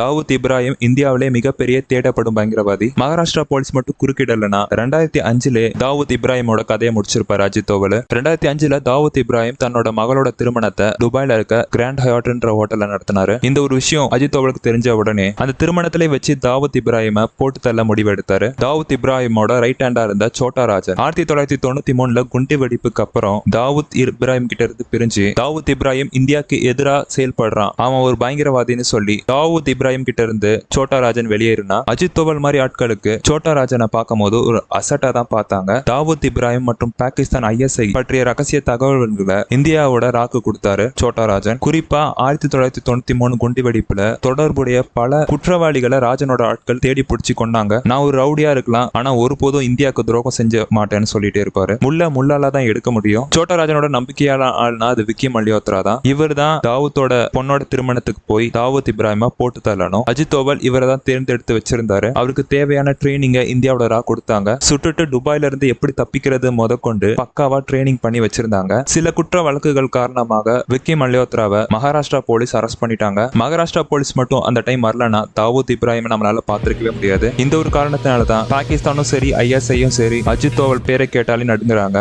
தாவூத் இப்ராஹிம் இந்தியாவிலே மிகப்பெரிய தேடப்படும் பயங்கரவாதி. மகாராஷ்டிரா போலீஸ் மட்டும் குறுக்கிடலனா 2005 தாவூத் இப்ராஹிமோட கதையை முடிச்சிருப்பாரு அஜித் தோவல். 2005 தாவூத் இப்ராஹிம் தன்னோட மகளோட திருமணத்தை துபாயில இருக்க கிராண்ட் ஹயாட்ன்ற ஹோட்டல்ல நடத்தினாரு. இந்த ஒரு விஷயம் அஜித் தோவலுக்கு தெரிஞ்ச உடனே அந்த திருமணத்திலே வச்சு தாவூத் இப்ராஹிம போட்டு தள்ள முடிவெடுத்தாரு. தாவூத் இப்ராஹிமோட ரைட் ஹேண்டா இருந்த சோட்டா ராஜன் 1993 குண்டு வெடிப்புக்கு அப்புறம் தாவூத் இப்ராஹிம் கிட்ட இருந்து பிரிஞ்சு தாவூத் இப்ராஹிம் இந்தியாவுக்கு எதிராக செயல்படுறான், அவன் ஒரு பயங்கரவாதின்னு சொல்லி தாவூத் இப்ராஹிம் கிட்ட இருந்து சோட்டா ராஜன் வெளியேறினா அஜித் தோவல் மாதிரி ஆட்களுக்கு சோட்டா ராஜனை பார்க்கும் போது ஒரு அசட்டா தான் பார்த்தாங்க. தாவூத் இப்ராஹிம் மற்றும் பாகிஸ்தான் ISI பற்றிய ரகசிய தகவல்களை இந்தியாவோட ராக்கு கொடுத்தாரு சோட்டா ராஜன். குறிப்பா 1993 குண்டு வெடிப்புல தொடர்புடைய பல குற்றவாளிகளை ராஜனோட ஆட்கள் தேடி பிடிச்சி கொண்டாங்க. நான் ஒரு ரவுடியா இருக்கலாம், ஆனா ஒருபோதும் இந்தியாவுக்கு துரோகம் செஞ்ச மாட்டேன்னு சொல்லிட்டே இருப்பாரு. முள்ளால தான் எடுக்க முடியும். சோட்டா ராஜனோட நம்பிக்கையான ஆள்னா அது விக்கி மல்யோத்ரா தான். இவர் தான் தாவூத்தோட பொண்ணோட திருமணத்துக்கு போய் தாவூத் இப்ராஹிமா போட்டு தள்ளணும். அஜித் தோவல் இவரை தான் தேர்ந்தெடுத்து வச்சிருந்தாரு. அவருக்கு தேவையான ட்ரைனிங்கை இந்தியாவோட ரா கொடுத்தாங்க. சுட்டுட்டு துபாயில இருந்து எப்படி தப்பிக்கிறது முதற்கொண்டு பக்காவா ட்ரைனிங் பண்ணி வச்சிருந்தாங்க. சில குற்ற வழக்குகள் காரணமாக விக்கி மல்யோத்ராவை மகாராஷ்டிரா போலீஸ் அரெஸ்ட் பண்ணிட்டாங்க. மகாராஷ்டிரா போலீஸ் மட்டும் அந்த டைம் வரலனா தாவூத் இப்ராஹிம் நம்மளால பார்த்திருக்கவே முடியாது. இந்த ஒரு காரணத்தினால தான் பாகிஸ்தானும் சரி ISIயும் சரி அஜித் தோவல் பேரை கேட்டாலே நடுங்குறாங்க.